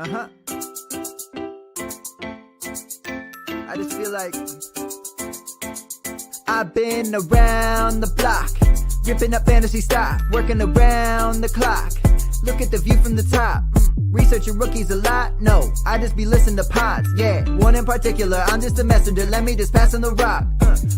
Uh-huh. I just feel like I've been around the block, ripping up fantasy stock, working around the clock. Look at the view from the top. Researching rookies a lot? No, I just be listening to pods. Yeah, one in particular, I'm just a messenger. Let me just pass on the rock.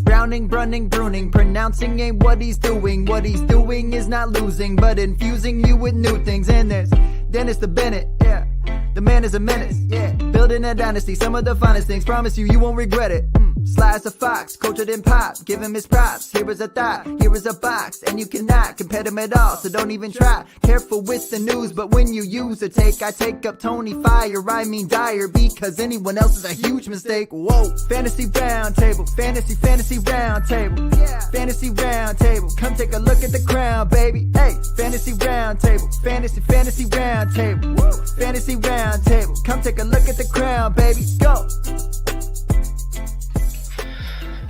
Browning, brunning, pruning, pronouncing ain't what he's doing. What he's doing is not losing, but infusing you with new things. And there's Dennis the Bennett, yeah. The man is a menace, yeah. Building a dynasty, some of the finest things. Promise you, you won't regret it. Sly as a fox, cultured in pop. Give him his props. Here is a thought, here is a box. And you cannot compare them at all, so don't even try. Careful with the news, but when you use a take, I take up Tony Fire. I mean Dyer, because anyone else is a huge mistake. Whoa, fantasy round table, fantasy round table. Yeah. Fantasy round table, come take a look at the crown, baby. Hey, fantasy round table, fantasy round table. Woo. Fantasy round table, come take a look at the crown, baby. Go.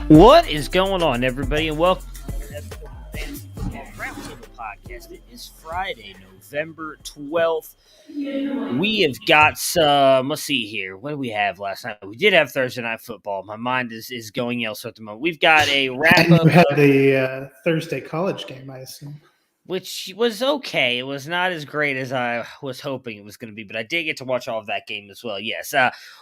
What is going on, everybody, and welcome to another episode of the Fantasy Football Roundtable Podcast. It is Friday, November 12th. We have got some, let's see here. What did we have last night? We did have Thursday Night Football. My mind is going elsewhere at the moment. We've got a wrap-up. You had the Thursday college game, I assume. Which was okay. It was not as great as I was hoping it was going to be, but I did get to watch all of that game as well. Yes,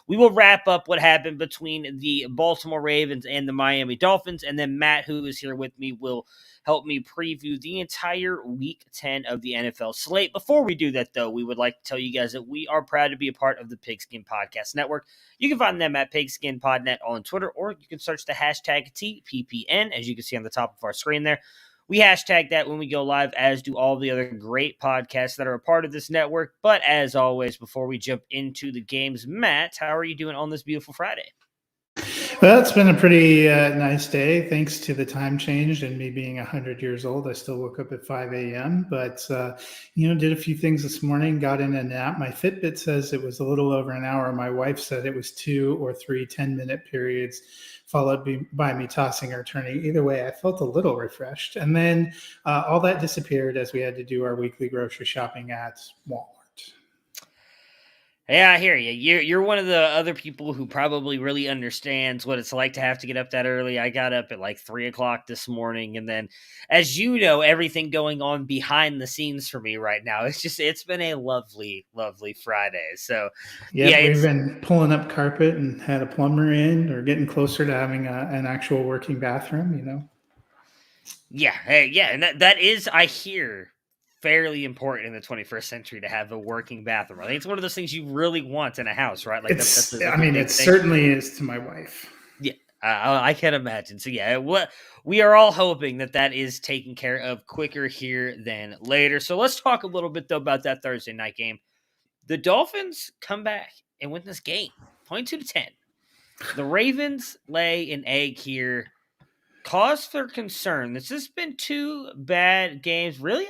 we will wrap up what happened between the Baltimore Ravens and the Miami Dolphins, and then Matt, who is here with me, will help me preview the entire Week 10 of the NFL slate. Before we do that, though, we would like to tell you guys that we are proud to be a part of the Pigskin Podcast Network. You can find them at PigskinPodNet on Twitter, or you can search the hashtag TPPN, as you can see on the top of our screen there. We hashtag that when we go live, as do all the other great podcasts that are a part of this network. But as always, before we jump into the games, Matt, how are you doing on this beautiful Friday? Well, it's been a pretty nice day, thanks to the time change and me being 100 years old. I still woke up at 5 a.m., but, did a few things this morning, got in a nap. My Fitbit says it was a little over an hour. My wife said it was 2 or 3 10-minute periods, followed by me tossing or turning. Either way, I felt a little refreshed. And then all that disappeared as we had to do our weekly grocery shopping at Walmart. Yeah, I hear you. You're one of the other people who probably really understands what it's like to have to get up that early. I got up at like 3 o'clock this morning, and then, as you know, everything going on behind the scenes for me right now. It's been a lovely, lovely Friday. So we've been pulling up carpet and had a plumber in, or getting closer to having an actual working bathroom. Yeah, and that is, I hear, fairly important in the 21st century to have a working bathroom. I think it's one of those things you really want in a house, right? Like it certainly is to my wife. Yeah, I can imagine. So yeah, we are all hoping that is taken care of quicker here than later. So let's talk a little bit though about that Thursday night game. The Dolphins come back and win this game, 22-10. The Ravens lay an egg here. Cause for concern. This has been 2 bad games. Really?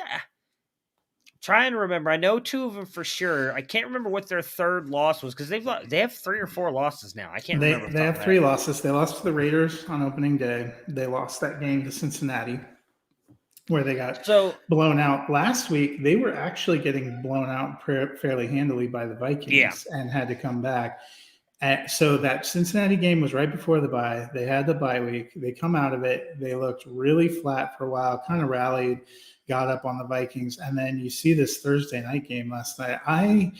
Trying to remember. I know 2 of them for sure. I can't remember what their third loss was, because they have 3 or 4 losses now. I can't remember. They have 3 losses. They lost to the Raiders on opening day. They lost that game to Cincinnati, where they got blown out. Last week, they were actually getting blown out fairly handily by the Vikings and had to come back. So that Cincinnati game was right before the bye. They had the bye week. They come out of it. They looked really flat for a while, kind of rallied, got up on the Vikings. And then you see this Thursday night game last night. I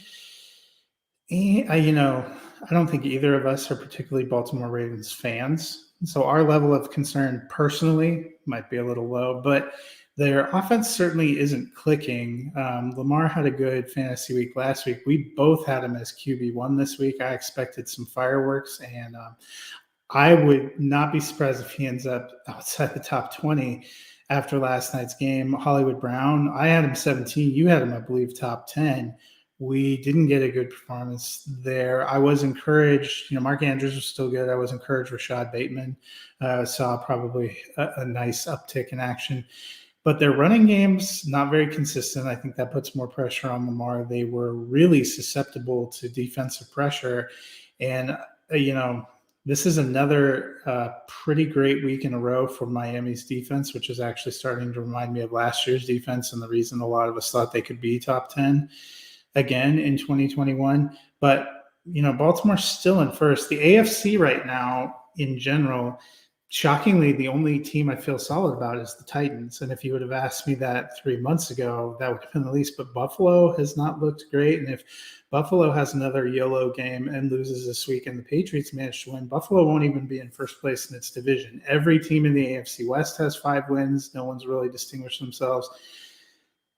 don't think either of us are particularly Baltimore Ravens fans. So our level of concern personally might be a little low, but their offense certainly isn't clicking. Lamar had a good fantasy week last week. We both had him as QB1 this week. I expected some fireworks, and I would not be surprised if he ends up outside the top 20 after last night's game. Hollywood Brown, I had him 17. You had him, I believe, top 10. We didn't get a good performance there. I was encouraged. Mark Andrews was still good. I was encouraged. Rashad Bateman saw probably a nice uptick in action. But their running game's not very consistent. I think that puts more pressure on Lamar. They were really susceptible to defensive pressure. And, this is another pretty great week in a row for Miami's defense, which is actually starting to remind me of last year's defense and the reason a lot of us thought they could be top 10 again in 2021. But, Baltimore's still in first. The AFC right now, in general, shockingly, the only team I feel solid about is the Titans. And if you would have asked me that 3 months ago, that would have been the least. But Buffalo has not looked great. And if Buffalo has another YOLO game and loses this week and the Patriots manage to win, Buffalo won't even be in first place in its division. Every team in the AFC West has 5 wins. No one's really distinguished themselves.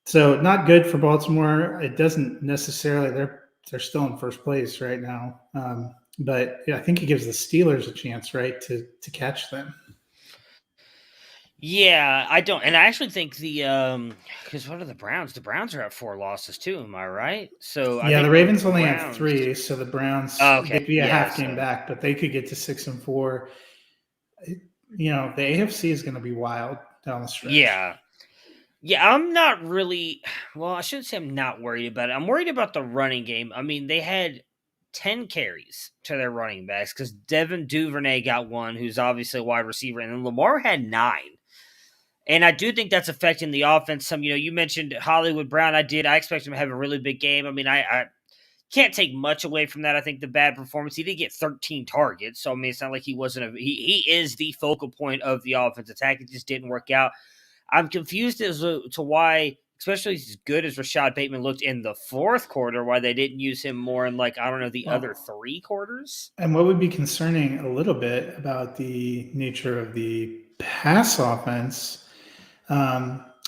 So not good for Baltimore. It doesn't necessarily, they're still in first place right now. But I think it gives the Steelers a chance, right, to catch them. Yeah, I don't, and I actually think because what are the Browns? The Browns are at 4 losses too. Am I right? So I think the Ravens only have 3, so the Browns they'd be a half game back, but they could get to 6-4. The AFC is going to be wild down the stretch. Yeah, I'm not really. Well, I shouldn't say I'm not worried about it. I'm worried about the running game. I mean, they had 10 carries to their running backs because Devin Duvernay got 1, who's obviously a wide receiver, and then Lamar had 9. And I do think that's affecting the offense. You mentioned Hollywood Brown. I expect him to have a really big game. I mean, I can't take much away from that. I think the bad performance, he did get 13 targets. So, I mean, it's not like he wasn't he is the focal point of the offense attack. It just didn't work out. I'm confused as to why, especially as good as Rashad Bateman looked in the 4th quarter, why they didn't use him more in the other 3 quarters. And what would be concerning a little bit about the nature of the pass offense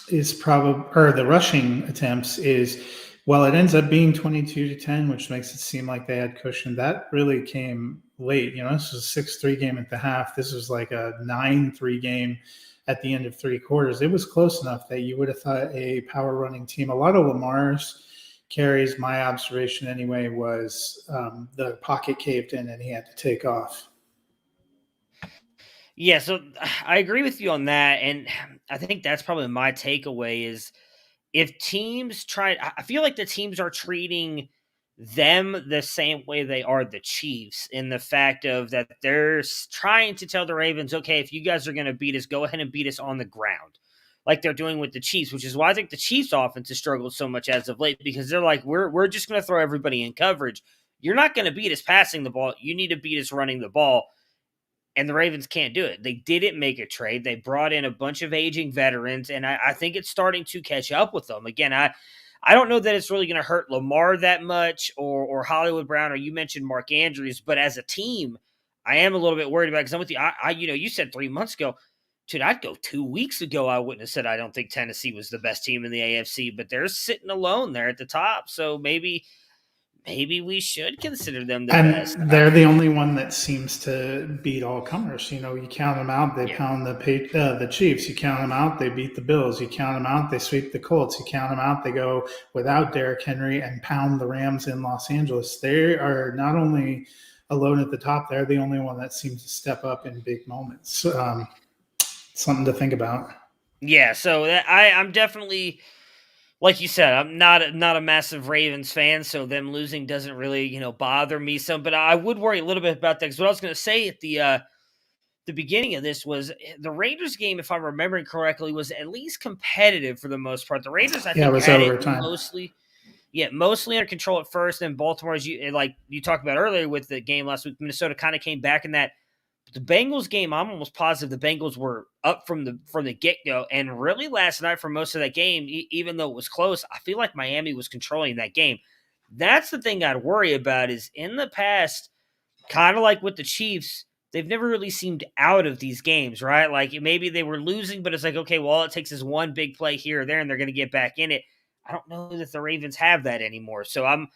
is probably, or the rushing attempts is, while it ends up being 22-10, which makes it seem like they had cushion, that really came late. This was a 6-3 game at the half. This was like a 9-3 game at the end of 3 quarters. It was close enough that you would have thought a power running team. A lot of Lamar's carries, my observation anyway, was the pocket caved in and he had to take off. Yeah, so I agree with you on that, and I think that's probably my takeaway is if teams I feel like the teams are treating them the same way they are the Chiefs, in the fact of that they're trying to tell the Ravens, okay, if you guys are going to beat us, go ahead and beat us on the ground, like they're doing with the Chiefs, which is why I think the Chiefs offense has struggled so much as of late, because they're like, we're just going to throw everybody in coverage. You're not going to beat us passing the ball. You need to beat us running the ball. And the Ravens can't do it. They didn't make a trade. They brought in a bunch of aging veterans, and I think it's starting to catch up with them. Again, I don't know that it's really going to hurt Lamar that much or Hollywood Brown, or you mentioned Mark Andrews, but as a team, I am a little bit worried about it because I'm with you. You said 3 months ago. Dude, I'd go 2 weeks ago. I wouldn't have said I don't think Tennessee was the best team in the AFC, but they're sitting alone there at the top. So maybe we should consider them the best. They're the only one that seems to beat all comers. You count them out, they pound the Chiefs. You count them out, they beat the Bills. You count them out, they sweep the Colts. You count them out, they go without Derrick Henry and pound the Rams in Los Angeles. They are not only alone at the top, they're the only one that seems to step up in big moments. Something to think about. Yeah, so I'm definitely, like you said, I'm not a massive Ravens fan, so them losing doesn't really, bother me some. But I would worry a little bit about that, because what I was going to say at the beginning of this was the Raiders game, if I'm remembering correctly, was at least competitive for the most part. The Raiders, I think, had it mostly under control at first. And Baltimore, as you talked about earlier with the game last week, Minnesota kind of came back in that. The Bengals game, I'm almost positive the Bengals were up from the get-go, and really last night for most of that game, even though it was close, I feel like Miami was controlling that game. That's the thing I'd worry about is in the past, kind of like with the Chiefs, they've never really seemed out of these games, right? Like maybe they were losing, but it's like, okay, well, all it takes is one big play here or there, and they're going to get back in it. I don't know that the Ravens have that anymore, so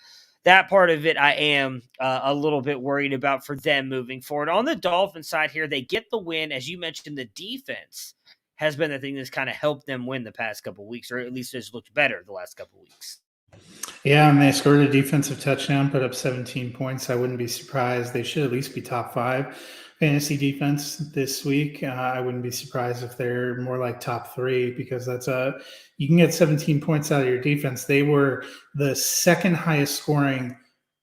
that part of it I am a little bit worried about for them moving forward. On the Dolphins side here, they get the win. As you mentioned, the defense has been the thing that's kind of helped them win the past couple of weeks, or at least it's looked better the last couple of weeks. Yeah, and they scored a defensive touchdown, put up 17 points. I wouldn't be surprised. They should at least be top 5 fantasy defense this week. I wouldn't be surprised if they're more like top 3, because you can get 17 points out of your defense. They were the second highest scoring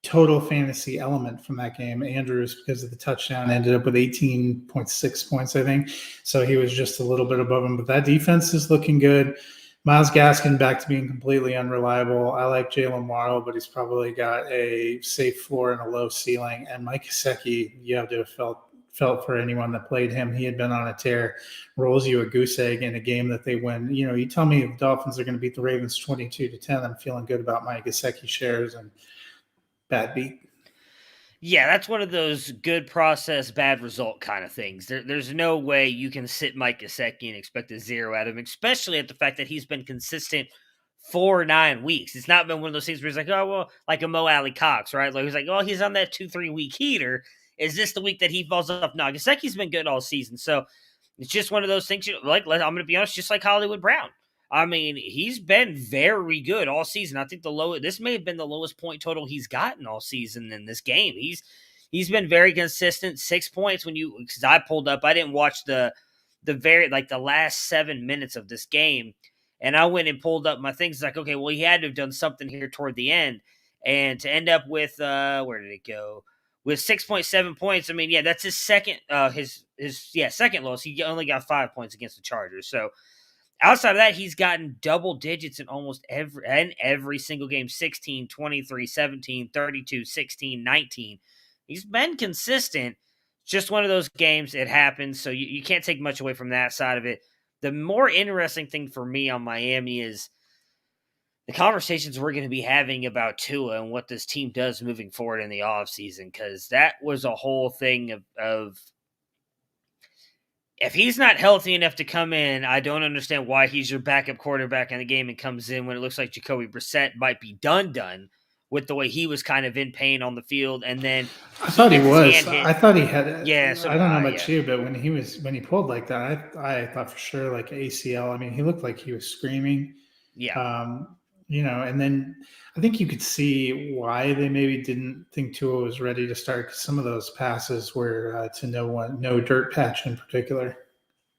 total fantasy element from that game. Andrews, because of the touchdown, ended up with 18.6 points, I think. So he was just a little bit above him. But that defense is looking good. Miles Gaskin back to being completely unreliable. I like Jalen Waddle, but he's probably got a safe floor and a low ceiling. And Mike Gesicki, you have to have felt for anyone that played him. He had been on a tear, rolls you a goose egg in a game that they win. You tell me the Dolphins are going to beat the Ravens 22-10. I'm feeling good about Mike Gesicki shares and bad beat. Yeah, that's one of those good process, bad result kind of things. There's no way you can sit Mike Gesicki and expect a zero out of him, especially at the fact that he's been consistent for 9 weeks. It's not been one of those things where he's like, oh, well, like a Mo Alley Cox, right? Like he's like, oh, he's on that 2-3 week heater. Is this the week that he falls off? No, Gesicki's been good all season. So it's just one of those things, I'm going to be honest, just like Hollywood Brown. I mean, he's been very good all season. I think this may have been the lowest point total he's gotten all season in this game. He's been very consistent. 6 points because I pulled up, I didn't watch the last 7 minutes of this game, and I went and pulled up my things. Like, okay, well, he had to have done something here toward the end, and to end up with where did it go? With 6.7 points. I mean, yeah, that's his second second lowest. He only got 5 points against the Chargers. So outside of that, he's gotten double digits in almost every single game. 16, 23, 17, 32, 16, 19. He's been consistent. Just one of those games. It happens. So you can't take much away from that side of it. The more interesting thing for me on Miami is the conversations we're going to be having about Tua and what this team does moving forward in the offseason, because that was a whole thing of if he's not healthy enough to come in, I don't understand why he's your backup quarterback in the game and comes in when it looks like Jacoby Brissett might be done with the way he was kind of in pain on the field. And then I thought he was. I thought he had. Yeah, so I don't know about you, but when he pulled like that, I thought for sure like ACL. I mean, he looked like he was screaming. Yeah. And then I think you could see why they maybe didn't think Tua was ready to start. Some of those passes were to no dirt patch in particular.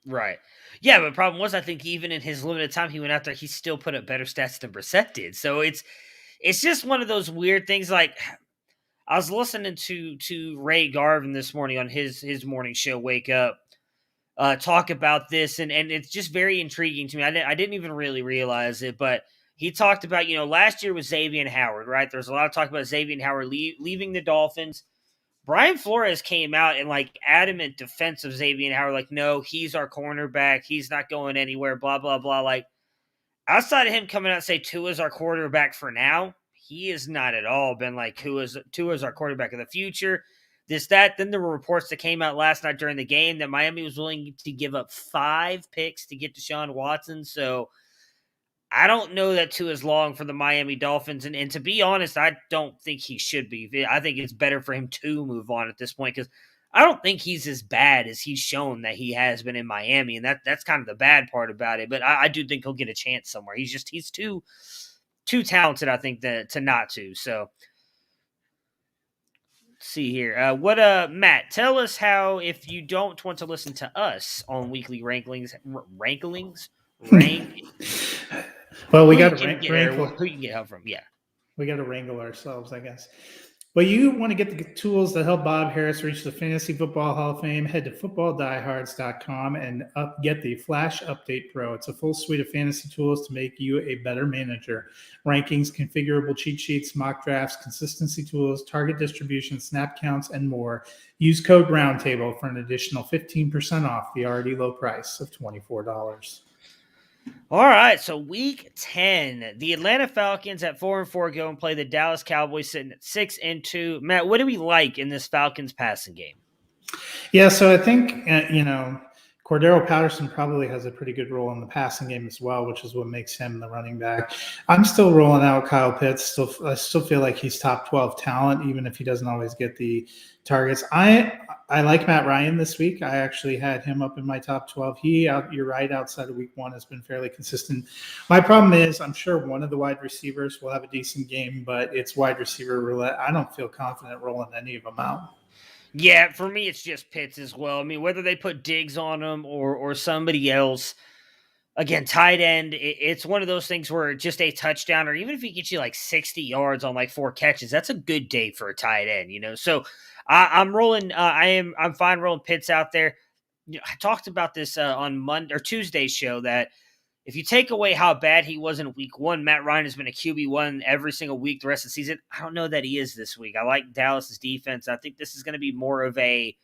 Right. Yeah, but the problem was, I think even in his limited time he went out there, he still put up better stats than Brissett did. So it's just one of those weird things. Like, I was listening to Ray Garvin this morning on his morning show, Wake Up, talk about this, and it's just very intriguing to me. I didn't even really realize it, but he talked about, last year was Xavier Howard, right? There's a lot of talk about Xavier Howard leaving the Dolphins. Brian Flores came out and adamant defense of Xavier Howard, like, no, he's our cornerback. He's not going anywhere, blah, blah, blah. Like, outside of him coming out and say Tua's our quarterback for now, he has not at all been like Tua's our quarterback of the future. Then there were reports that came out last night during the game that Miami was willing to give up 5 picks to get Deshaun Watson. So I don't know that Tua is long for the Miami Dolphins. And to be honest, I don't think he should be. I think it's better for him to move on at this point, because I don't think he's as bad as he's shown that he has been in Miami. And that's kind of the bad part about it. But I do think he'll get a chance somewhere. He's too talented, I think, to not to. So let's see here. Matt, tell us how, if you don't want to listen to us on weekly ranklings, well, we got to who you can get help from. Yeah, we got to wrangle ourselves, I guess. But you want to get the tools that help Bob Harris reach the Fantasy Football Hall of Fame, head to footballdiehards.com and get the Flash Update Pro. It's a full suite of fantasy tools to make you a better manager. Rankings, configurable cheat sheets, mock drafts, consistency tools, target distribution, snap counts, and more. Use code ROUNDTABLE for an additional 15% off the already low price of $24. All right, so week 10, the Atlanta Falcons at 4-4 go and play the Dallas Cowboys sitting at 6-2. Matt, what do we like in this Falcons passing game? Yeah, so I think Cordero Patterson probably has a pretty good role in the passing game as well, which is what makes him the running back. I'm still rolling out Kyle Pitts. I still feel like he's top 12 talent, even if he doesn't always get the targets. I like Matt Ryan this week. I actually had him up in my top 12. You're right, outside of week 1 has been fairly consistent. My problem is I'm sure one of the wide receivers will have a decent game, but it's wide receiver roulette. I don't feel confident rolling any of them out. Yeah, for me, it's just Pitts as well. I mean, whether they put Diggs on him or somebody else, again, tight end, it's one of those things where just a touchdown, or even if he gets you 60 yards on 4 catches, that's a good day for a tight end, So I'm rolling. I'm fine rolling Pitts out there. I talked about this on Monday or Tuesday's show that if you take away how bad he was in week 1, Matt Ryan has been a QB1 every single week the rest of the season. I don't know that he is this week. I like Dallas's defense. I think this is going to be more of I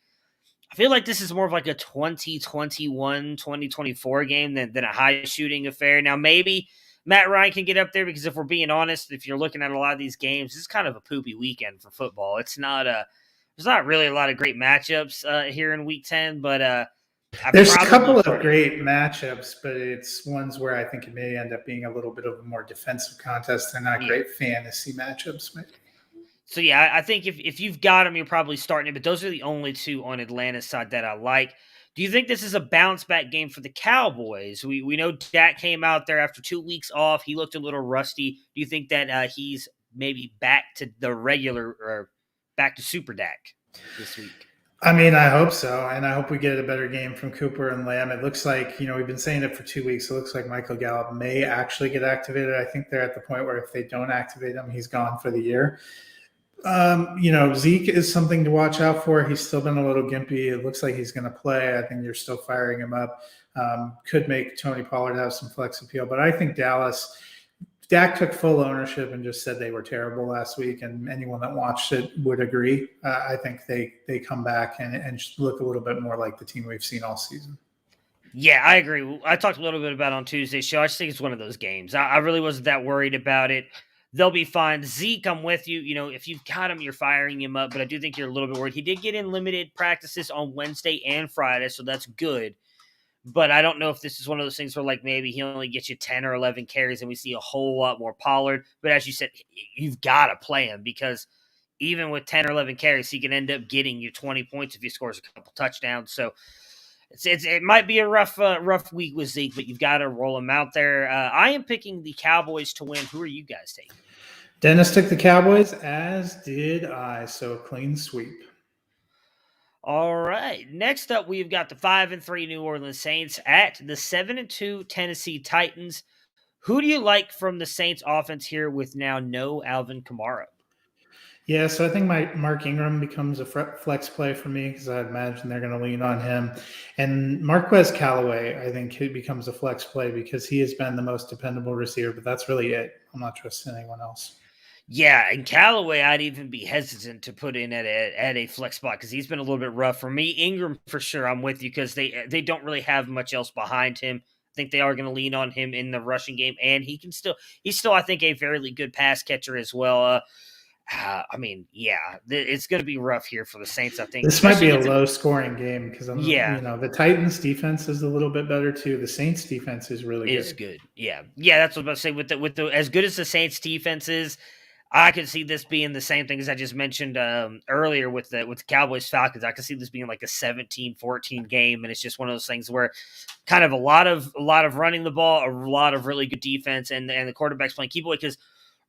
feel like this is more of like a 2021, 2024 game than a high shooting affair. Now, maybe Matt Ryan can get up there because if we're being honest, if you're looking at a lot of these games, this is kind of a poopy weekend for football. There's not really a lot of great matchups here in week 10, but there's a couple of great matchups, but it's ones where I think it may end up being a little bit of a more defensive contest. They're not great fantasy matchups. Maybe. So, yeah, I think if you've got them, you're probably starting it, but those are the only two on Atlanta's side that I like. Do you think this is a bounce-back game for the Cowboys? We know Dak came out there after 2 weeks off. He looked a little rusty. Do you think that he's maybe back to the regular or back to Super Dak this week? I mean, I hope so, and I hope we get a better game from Cooper and Lamb. It looks like, we've been saying it for 2 weeks. It looks like Michael Gallup may actually get activated. I think they're at the point where if they don't activate him, he's gone for the year. Zeke is something to watch out for. He's still been a little gimpy. It looks like he's going to play. I think you're still firing him up. Could make Tony Pollard have some flex appeal, but I think Dak took full ownership and just said they were terrible last week, and anyone that watched it would agree. I think they come back and look a little bit more like the team we've seen all season. Yeah, I agree. I talked a little bit about it on Tuesday's show. I just think it's one of those games. I really wasn't that worried about it. They'll be fine. Zeke, I'm with you. If you've got him, you're firing him up, but I do think you're a little bit worried. He did get in limited practices on Wednesday and Friday, so that's good. But I don't know if this is one of those things where, like, maybe he only gets you 10 or 11 carries and we see a whole lot more Pollard. But as you said, you've got to play him because even with 10 or 11 carries, he can end up getting you 20 points if he scores a couple touchdowns. So it might be a rough week with Zeke, but you've got to roll him out there. I am picking the Cowboys to win. Who are you guys taking? Dennis took the Cowboys, as did I. So a clean sweep. All right. Next up, we've got the 5-3 New Orleans Saints at the 7-2 Tennessee Titans. Who do you like from the Saints offense here with now no Alvin Kamara? Yeah, so I think Mark Ingram becomes a flex play for me because I imagine they're going to lean on him. And Marquez Callaway, I think he becomes a flex play because he has been the most dependable receiver, but that's really it. I'm not trusting anyone else. Yeah, and Callaway, I'd even be hesitant to put in at a flex spot because he's been a little bit rough for me. Ingram, for sure, I'm with you because they don't really have much else behind him. I think they are going to lean on him in the rushing game, and he's still, I think, a fairly good pass catcher as well. It's going to be rough here for the Saints, I think. This might be a low-scoring game because the Titans' defense is a little bit better too. The Saints' defense is really good. Is good. Yeah, that's what I was about to say. With the as good as the Saints' defense is, I could see this being the same thing as I just mentioned earlier with the Cowboys Falcons. I could see this being like a 17-14 game, and it's just one of those things where kind of a lot of running the ball, a lot of really good defense, and the quarterback's playing key boy because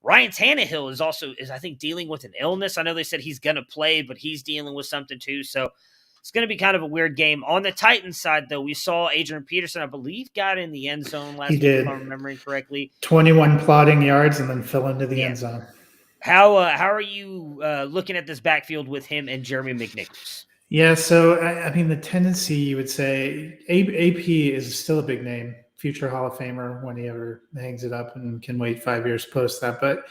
Ryan Tannehill is I think dealing with an illness. I know they said he's going to play, but he's dealing with something too. So it's going to be kind of a weird game. On the Titans side, though, we saw Adrian Peterson, I believe, got in the end zone last week, if I'm remembering correctly. 21 plodding yards and then fell into the end zone. How are you looking at this backfield with him and Jeremy McNichols? Yeah, so I mean the tendency you would say AP is still a big name, future Hall of Famer when he ever hangs it up and can wait 5 years post that. But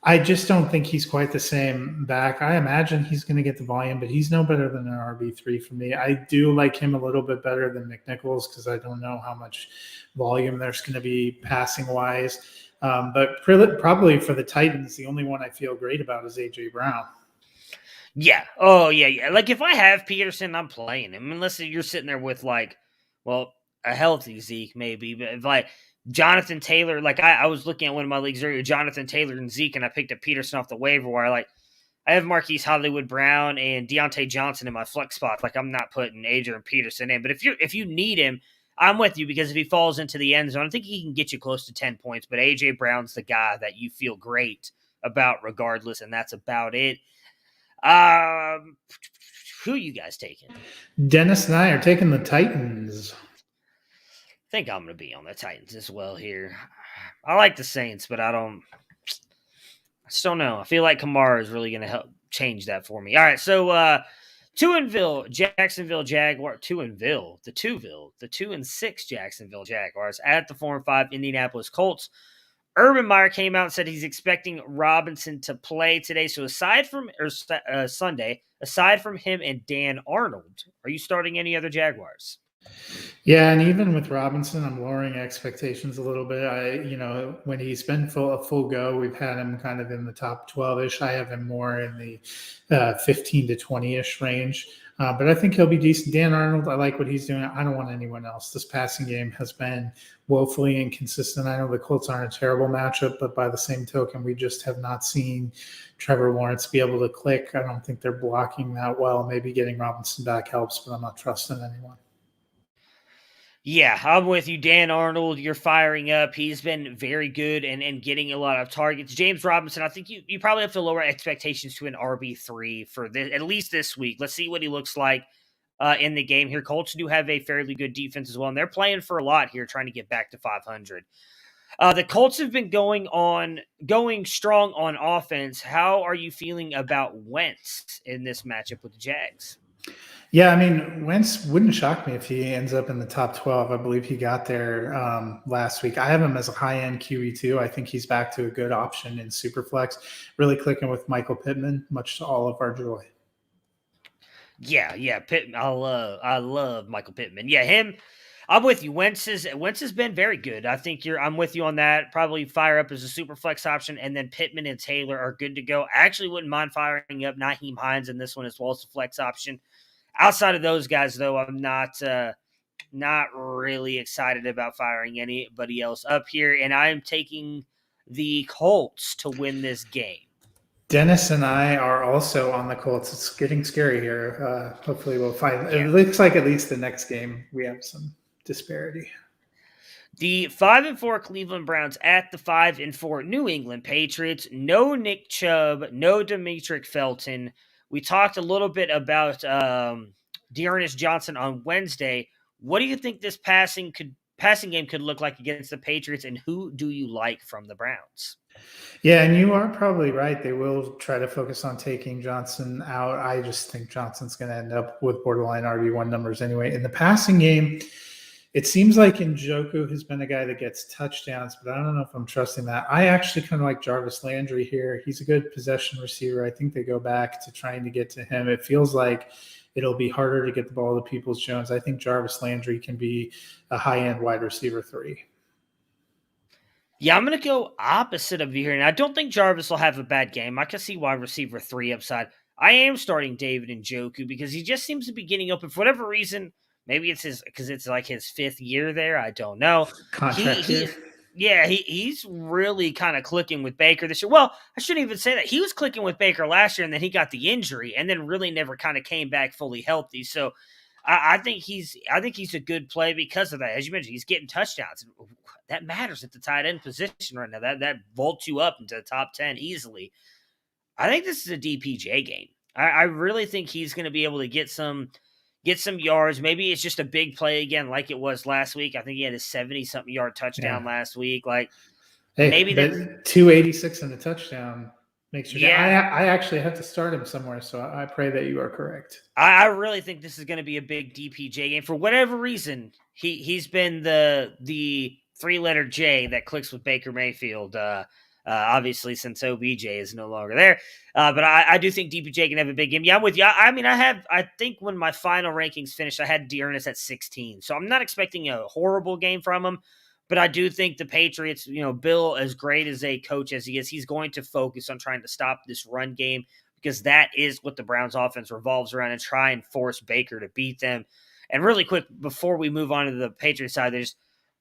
I just don't think he's quite the same back. I imagine he's going to get the volume, but he's no better than an RB3 for me. I do like him a little bit better than McNichols because I don't know how much volume there's going to be passing wise. But probably for the Titans, the only one I feel great about is A.J. Brown. Yeah. Oh, yeah. Like, if I have Peterson, I'm playing him. Unless you're sitting there with, like, well, a healthy Zeke maybe. But if, like, Jonathan Taylor, like, I was looking at one of my leagues earlier, Jonathan Taylor and Zeke, and I picked up Peterson off the waiver wire. Like, I have Marquise Hollywood Brown and Deontay Johnson in my flex spots. Like, I'm not putting Adrian Peterson in. But if you need him, I'm with you because if he falls into the end zone, I think he can get you close to 10 points. But A.J. Brown's the guy that you feel great about regardless, and that's about it. Who you guys taking? Dennis and I are taking the Titans. I think I'm going to be on the Titans as well here. I like the Saints, but I just don't know. I feel like Kamara is really going to help change that for me. All right, so Jacksonville Jaguar, the 2-6 Jacksonville Jaguars at the 4-5 Indianapolis Colts. Urban Meyer came out and said he's expecting Robinson to play today. So Sunday, aside from him and Dan Arnold, are you starting any other Jaguars? Yeah, and even with Robinson, I'm lowering expectations a little bit. When he's been a full go, we've had him kind of in the top 12-ish. I have him more in the 15 to 20-ish range. But I think he'll be decent. Dan Arnold, I like what he's doing. I don't want anyone else. This passing game has been woefully inconsistent. I know the Colts aren't a terrible matchup, but by the same token, we just have not seen Trevor Lawrence be able to click. I don't think they're blocking that well. Maybe getting Robinson back helps, but I'm not trusting anyone. Yeah, I'm with you. Dan Arnold, you're firing up. He's been very good and getting a lot of targets. James Robinson, I think you probably have to lower expectations to an RB3 for this, at least this week. Let's see what he looks like in the game here. Colts do have a fairly good defense as well, and they're playing for a lot here, trying to get back to 500. The Colts have been going strong on offense. How are you feeling about Wentz in this matchup with the Jags? Yeah, I mean, Wentz wouldn't shock me if he ends up in the top 12. I believe he got there last week. I have him as a high-end QE2. I think he's back to a good option in Superflex. Really clicking with Michael Pittman, much to all of our joy. Yeah, Pittman. I love Michael Pittman. Yeah, him. I'm with you. Wentz has been very good. I'm with you on that. Probably fire up as a super flex option, and then Pittman and Taylor are good to go. I actually wouldn't mind firing up Nyheim Hines in this one as well as a flex option. Outside of those guys, though, I'm not really excited about firing anybody else up here, and I am taking the Colts to win this game. Dennis and I are also on the Colts. It's getting scary here. Hopefully we'll find. Yeah. It looks like at least the next game we have some disparity. The 5-4 Cleveland Browns at the 5-4 New England Patriots. No Nick Chubb, no Demetric Felton. We talked a little bit about Dearness Johnson on Wednesday. What do you think this passing game could look like against the Patriots, and who do you like from the Browns? Yeah, and you are probably right. They will try to focus on taking Johnson out. I just think Johnson's going to end up with borderline RB1 numbers anyway. In the passing game, it seems like Njoku has been a guy that gets touchdowns, but I don't know if I'm trusting that. I actually kind of like Jarvis Landry here. He's a good possession receiver. I think they go back to trying to get to him. It feels like it'll be harder to get the ball to Peoples-Jones. I think Jarvis Landry can be a high-end wide receiver 3. Yeah, I'm going to go opposite of you here, and I don't think Jarvis will have a bad game. I can see wide receiver 3 upside. I am starting David Njoku because he just seems to be getting open for whatever reason. Maybe it's because it's like his 5th year there. I don't know. Contract year. Yeah, he's really kind of clicking with Baker this year. Well, I shouldn't even say that. He was clicking with Baker last year, and then he got the injury, and then really never kind of came back fully healthy. So I think he's a good play because of that. As you mentioned, he's getting touchdowns. That matters at the tight end position right now. That vaults you up into the top 10 easily. I think this is a DPJ game. I really think he's going to be able to get some yards. Maybe it's just a big play again, like it was last week. I think he had a 70-something yard touchdown last week. Like, hey, maybe that 286 and a touchdown makes you. Yeah, I actually have to start him somewhere, so I pray that you are correct. I really think this is going to be a big DPJ game for whatever reason. He's been the 3-letter J that clicks with Baker Mayfield. Obviously, since OBJ is no longer there. But I do think DPJ can have a big game. Yeah, I'm with you. I think when my final rankings finished, I had Dearness at 16. So I'm not expecting a horrible game from him. But I do think the Patriots, Bill, as great as a coach as he is, he's going to focus on trying to stop this run game because that is what the Browns offense revolves around and try and force Baker to beat them. And really quick, before we move on to the Patriots side,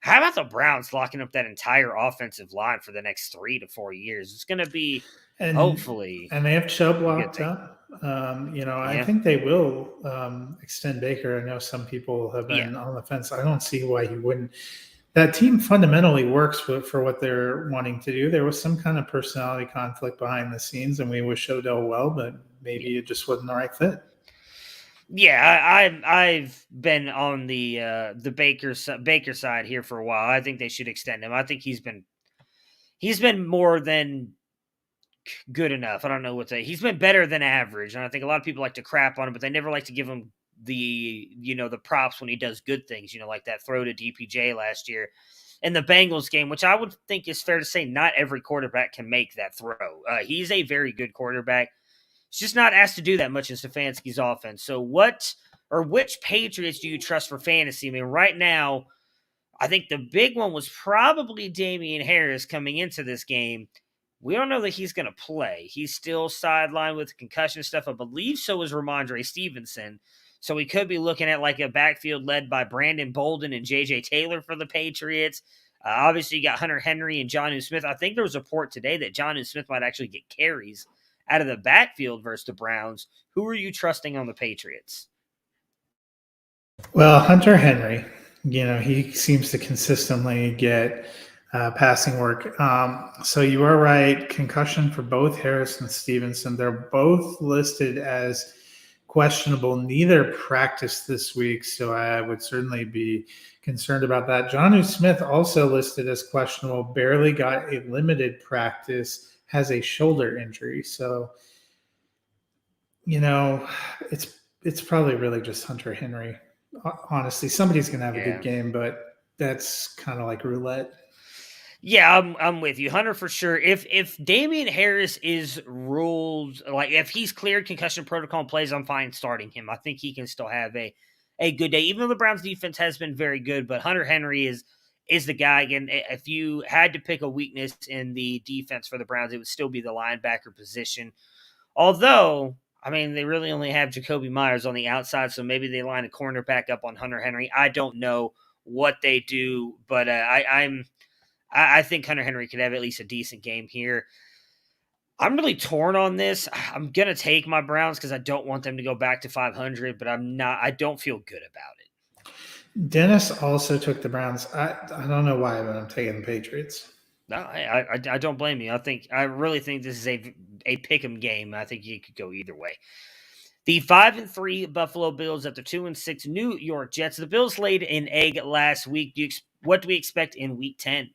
how about the Browns locking up that entire offensive line for the next 3 to 4 years? It's going to be hopefully. And they have Chubb locked up. I think they will extend Baker. I know some people have been on the fence. I don't see why he wouldn't. That team fundamentally works for what they're wanting to do. There was some kind of personality conflict behind the scenes, and we wish Odell well, but maybe it just wasn't the right fit. Yeah, I've been on the Baker side here for a while. I think they should extend him. I think he's been more than good enough. I don't know what to. He's been better than average, and I think a lot of people like to crap on him, but they never like to give him the props when he does good things. Like that throw to DPJ last year in the Bengals game, which I would think is fair to say not every quarterback can make that throw. He's a very good quarterback. He's just not asked to do that much in Stefanski's offense. So which Patriots do you trust for fantasy? I mean, right now, I think the big one was probably Damian Harris coming into this game. We don't know that he's going to play. He's still sidelined with concussion stuff. I believe so is Ramondre Stevenson. So we could be looking at like a backfield led by Brandon Bolden and J.J. Taylor for the Patriots. Obviously, you got Hunter Henry and Jonnu Smith. I think there was a report today that Jonnu Smith might actually get carries out of the backfield versus the Browns. Who are you trusting on the Patriots? Well, Hunter Henry, he seems to consistently get passing work. So you are right. Concussion for both Harris and Stevenson. They're both listed as questionable. Neither practiced this week, so I would certainly be concerned about that. Jonnu Smith also listed as questionable, barely got a limited practice, has a shoulder injury. So, it's probably really just Hunter Henry. Honestly, somebody's going to have a good game, but that's kind of like roulette. Yeah, I'm with you. Hunter for sure. If Damian Harris is ruled, like if he's cleared concussion protocol and plays, I'm fine starting him. I think he can still have a good day, even though the Browns defense has been very good. But Hunter Henry is the guy. Again, if you had to pick a weakness in the defense for the Browns, it would still be the linebacker position. Although, I mean, they really only have Jacoby Myers on the outside, so maybe they line a cornerback up on Hunter Henry. I don't know what they do, but I think Hunter Henry could have at least a decent game here. I'm really torn on this. I'm going to take my Browns because I don't want them to go back to 500, but I don't feel good about it. Dennis also took the Browns. I don't know why, but I'm taking the Patriots. No, I don't blame you. I really think this is a pick'em game. I think you could go either way. The 5-3 Buffalo Bills at the 2-6 New York Jets. The Bills laid an egg last week. What do we expect in Week 10?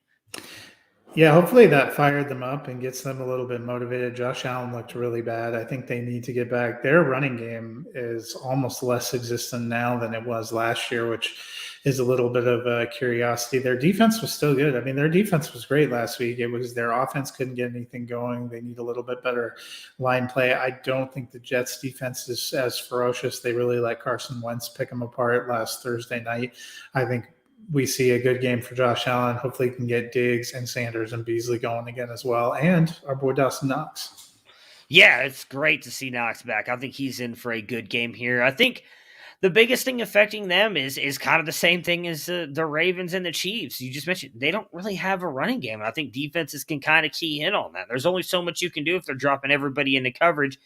Yeah, hopefully that fired them up and gets them a little bit motivated. Josh Allen looked really bad. I think they need to get back. Their running game is almost less existent now than it was last year, which is a little bit of a curiosity. Their defense was still good. I mean, their defense was great last week. It was their offense couldn't get anything going. They need a little bit better line play. I don't think the Jets defense is as ferocious. They really let Carson Wentz pick them apart last Thursday night. I think we see a good game for Josh Allen. Hopefully he can get Diggs and Sanders and Beasley going again as well. And our boy Dawson Knox. Yeah, it's great to see Knox back. I think he's in for a good game here. I think the biggest thing affecting them is kind of the same thing as the Ravens and the Chiefs. You just mentioned they don't really have a running game. And I think defenses can kind of key in on that. There's only so much you can do if they're dropping everybody into coverage.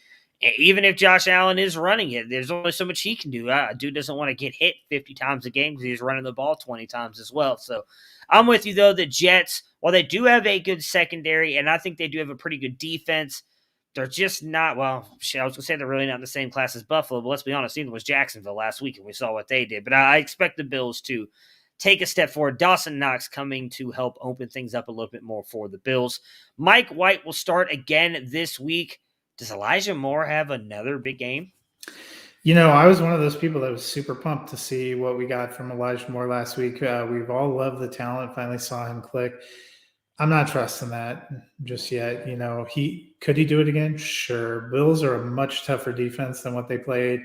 Even if Josh Allen is running it, there's only so much he can do. Dude doesn't want to get hit 50 times a game because he's running the ball 20 times as well. So I'm with you, though. The Jets, while they do have a good secondary, and I think they do have a pretty good defense, they're just not, well, I was going to say they're really not in the same class as Buffalo, but let's be honest, neither was Jacksonville last week, and we saw what they did. But I expect the Bills to take a step forward. Dawson Knox coming to help open things up a little bit more for the Bills. Mike White will start again this week. Does Elijah Moore have another big game? I was one of those people that was super pumped to see what we got from Elijah Moore last week. We've all loved the talent, finally saw him click. I'm not trusting that just yet. Could he do it again? Sure. Bills are a much tougher defense than what they played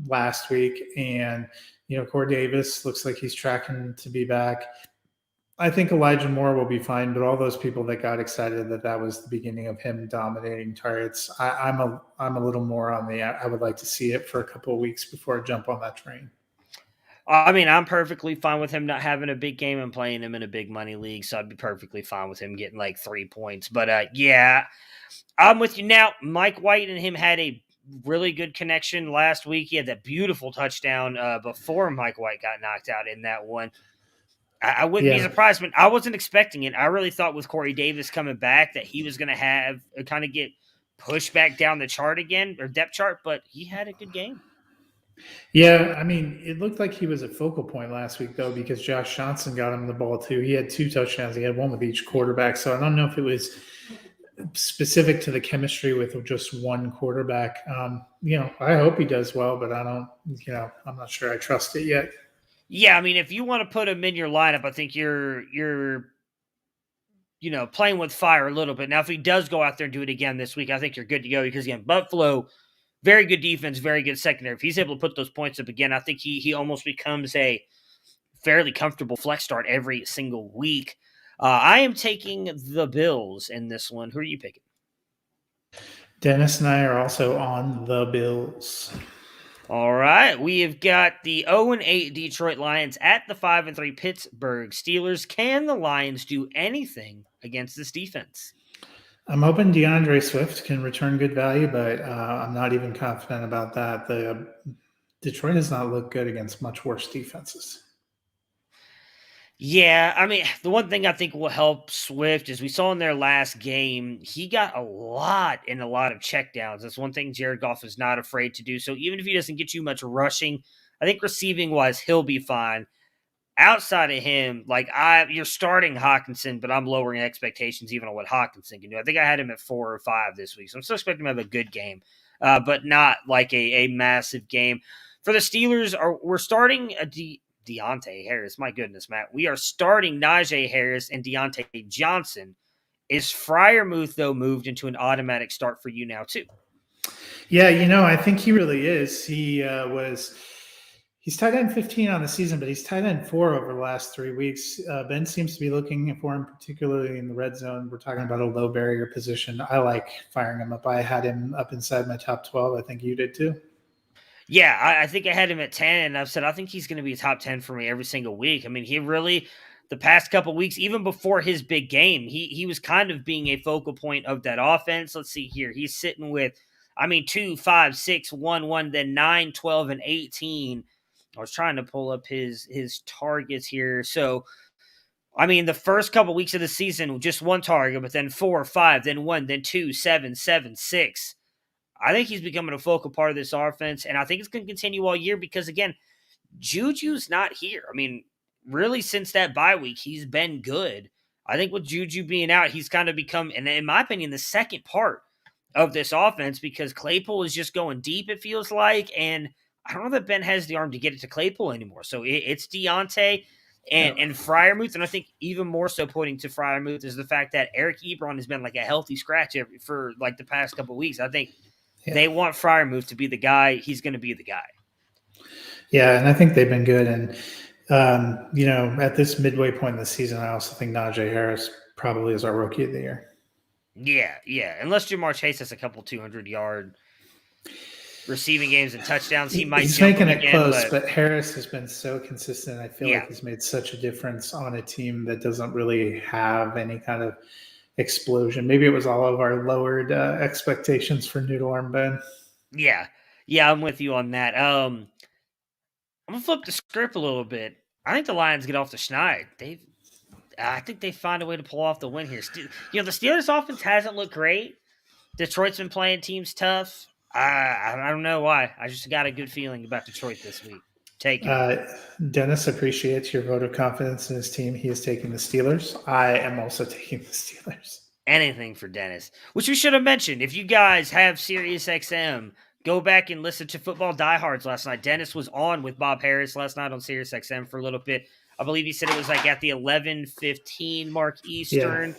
last week. And, Corey Davis looks like he's tracking to be back. I think Elijah Moore will be fine, but all those people that got excited that was the beginning of him dominating targets, I'm a little more on I would like to see it for a couple of weeks before I jump on that train. I mean, I'm perfectly fine with him not having a big game and playing him in a big money league, so I'd be perfectly fine with him getting like 3 points. But yeah, I'm with you. Now, Mike White and him had a really good connection last week. He had that beautiful touchdown before Mike White got knocked out in that one. I wouldn't be surprised, but I wasn't expecting it. I really thought with Corey Davis coming back that he was going to have kind of get pushed back down the chart again, or depth chart, but he had a good game. Yeah, I mean, it looked like he was a focal point last week, though, because Josh Johnson got him the ball, too. He had 2 touchdowns. He had one with each quarterback, so I don't know if it was specific to the chemistry with just one quarterback. I hope he does well, but I don't. I'm not sure I trust it yet. Yeah, I mean, if you want to put him in your lineup, I think you're playing with fire a little bit. Now, if he does go out there and do it again this week, I think you're good to go because, again, Buffalo, very good defense, very good secondary. If he's able to put those points up again, I think he almost becomes a fairly comfortable flex start every single week. I am taking the Bills in this one. Who are you picking? Dennis and I are also on the Bills. All right, we have got the 0-8 Detroit Lions at the 5-3 Pittsburgh Steelers. Can the Lions do anything against this defense? I'm hoping DeAndre Swift can return good value, but I'm not even confident about that. Detroit does not look good against much worse defenses. Yeah, I mean, the one thing I think will help Swift is we saw in their last game, he got a lot of checkdowns. That's one thing Jared Goff is not afraid to do. So even if he doesn't get you much rushing, I think receiving wise, he'll be fine. Outside of him, you're starting Hawkinson, but I'm lowering expectations even on what Hawkinson can do. I think I had him at 4 or 5 this week, so I'm still expecting him to have a good game, but not like a massive game. For the Steelers, we're starting Deontay Harris. My goodness, Matt. We are starting Najee Harris and Deontay Johnson. Is Freiermuth, though, moved into an automatic start for you now, too? Yeah, I think he really is. He's tight end 15 on the season, but he's tight end 4 over the last 3 weeks. Ben seems to be looking for him, particularly in the red zone. We're talking about a low barrier position. I like firing him up. I had him up inside my top 12. I think you did too. Yeah, I think I had him at 10, and I've said I think he's going to be a top 10 for me every single week. I mean, he really, the past couple of weeks, even before his big game, he was kind of being a focal point of that offense. Let's see here. He's sitting with, 2, 5, 6, 1, 1, then 9, 12, and 18. I was trying to pull up his targets here. So, the first couple of weeks of the season, just one target, but then 4, 5, then 1, then 2, 7, 7, 6. I think he's becoming a focal part of this offense, and I think it's going to continue all year because, again, Juju's not here. Really, since that bye week, he's been good. I think with Juju being out, he's kind of become, and in my opinion, the second part of this offense because Claypool is just going deep, it feels like, and I don't know that Ben has the arm to get it to Claypool anymore. So it's Deontay and Freiermuth, and I think even more so pointing to Freiermuth is the fact that Eric Ebron has been like a healthy scratch for like the past couple of weeks. I think they want Freiermuth to be the guy. He's going to be the guy. Yeah, and I think they've been good. And, at this midway point in the season, I also think Najee Harris probably is our rookie of the year. Yeah. Unless Jamar Chase has a couple 200-yard receiving games and touchdowns, he's making it close, but Harris has been so consistent. I feel like he's made such a difference on a team that doesn't really have any kind of explosion. Maybe it was all of our lowered expectations for Noodle Arm Ben. Yeah, I'm with you on that. I'm gonna flip the script a little bit. I think the Lions get off the schneid. I think they find a way to pull off the win here. The Steelers' offense hasn't looked great. Detroit's been playing teams tough. I don't know why. I just got a good feeling about Detroit this week. Take it. Dennis appreciates your vote of confidence in his team. He is taking the Steelers. I am also taking the Steelers. Anything for Dennis, which we should have mentioned. If you guys have SiriusXM, go back and listen to Football Diehards last night. Dennis was on with Bob Harris last night on SiriusXM for a little bit. I believe he said it was like at the 11:15 mark Eastern. Yeah.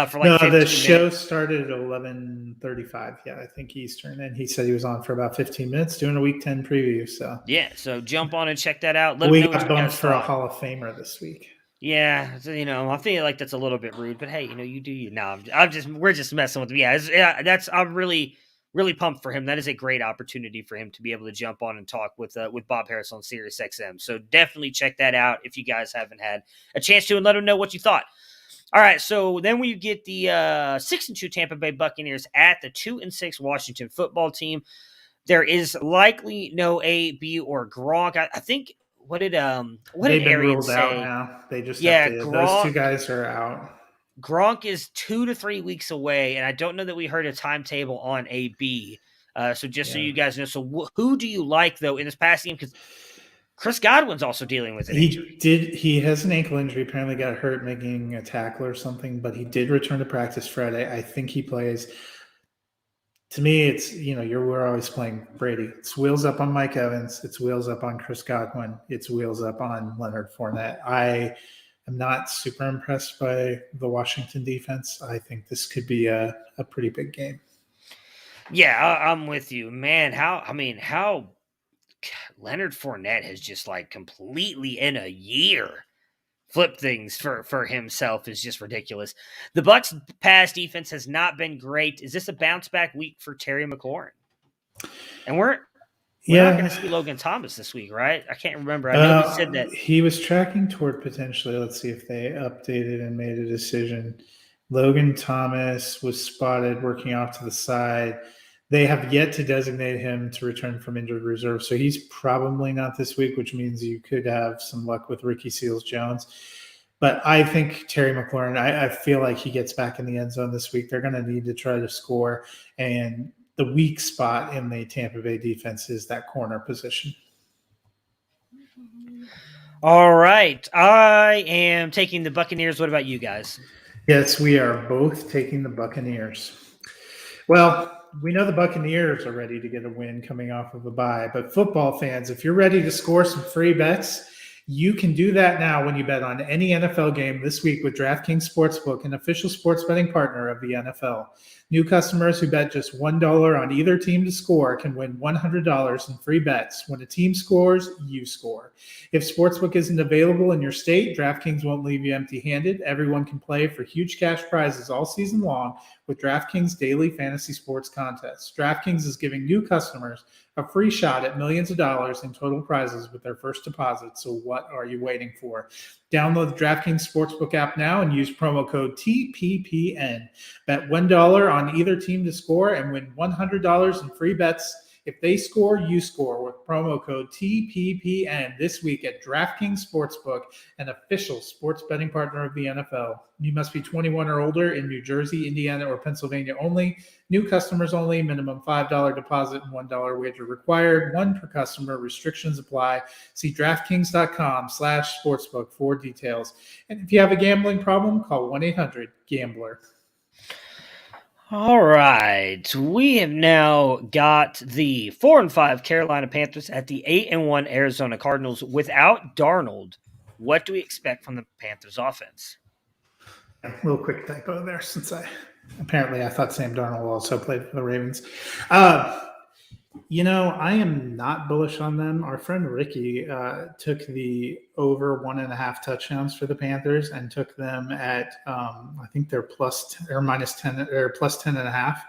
For like 15 the minutes. Show started at 11:35. Yeah, I think Eastern, and he said he was on for about 15 minutes doing a Week 10 preview. So jump on and check that out. We got bumped for a Hall of Famer this week. Yeah, I feel like that's a little bit rude, but hey, you do you. No, we're just messing with him. I'm really, really pumped for him. That is a great opportunity for him to be able to jump on and talk with Bob Harris on SiriusXM. So definitely check that out if you guys haven't had a chance to, and let him know what you thought. All right, so then we get the 6-2 Tampa Bay Buccaneers at the 2-6 Washington Football Team. There is likely no A, B, or Gronk. I think. What did Arians say? Out now. They just updated. Those two guys are out. Gronk is 2 to 3 weeks away, and I don't know that we heard a timetable on AB. So you guys know. So who do you like though in this passing game? Because Chris Godwin's also dealing with an injury. He has an ankle injury, apparently got hurt making a tackle or something, but he did return to practice Friday. I think he plays. To me, it's, we're always playing Brady. It's wheels up on Mike Evans. It's wheels up on Chris Godwin. It's wheels up on Leonard Fournette. I am not super impressed by the Washington defense. I think this could be a pretty big game. Yeah, I'm with you, man. How Leonard Fournette has just like completely in a year flipped things for himself is just ridiculous. The Bucs pass defense has not been great. Is this a bounce back week for Terry McLaurin? And we're not going to see Logan Thomas this week, right? I can't remember. I know he said that he was tracking toward potentially. Let's see if they updated and made a decision. Logan Thomas was spotted working off to the side. They have yet to designate him to return from injured reserve, so he's probably not this week, which means you could have some luck with Ricky Seals-Jones. But I think Terry McLaurin, I feel like he gets back in the end zone this week. They're going to need to try to score, and the weak spot in the Tampa Bay defense is that corner position. All right. I am taking the Buccaneers. What about you guys? Yes, we are both taking the Buccaneers. Well, we know the Buccaneers are ready to get a win coming off of a bye, but football fans, if you're ready to score some free bets, you can do that now when you bet on any NFL game this week with DraftKings Sportsbook, an official sports betting partner of the NFL. New customers who bet just $1 on either team to score can win $100 in free bets. When a team scores, you score. If Sportsbook isn't available in your state, DraftKings won't leave you empty-handed. Everyone can play for huge cash prizes all season long with DraftKings Daily Fantasy Sports Contests. DraftKings is giving new customers a free shot at millions of dollars in total prizes with their first deposit. So what are you waiting for? Download the DraftKings Sportsbook app now and use promo code TPPN. Bet $1 on either team to score and win $100 in free bets. If they score, you score with promo code TPPN this week at DraftKings Sportsbook, an official sports betting partner of the NFL. You must be 21 or older in New Jersey, Indiana, or Pennsylvania only. New customers only. Minimum $5 deposit and $1 wager required. One per customer. Restrictions apply. See DraftKings.com/sportsbook for details. And if you have a gambling problem, call 1-800-GAMBLER. All right. We have now got the 4-5 Carolina Panthers at the 8-1 Arizona Cardinals without Darnold. What do we expect from the Panthers offense? A little quick typo there since I thought Sam Darnold also played for the Ravens. I am not bullish on them. Our friend Ricky took the over 1.5 touchdowns for the Panthers and took them at I think they're minus 10 or plus 10.5.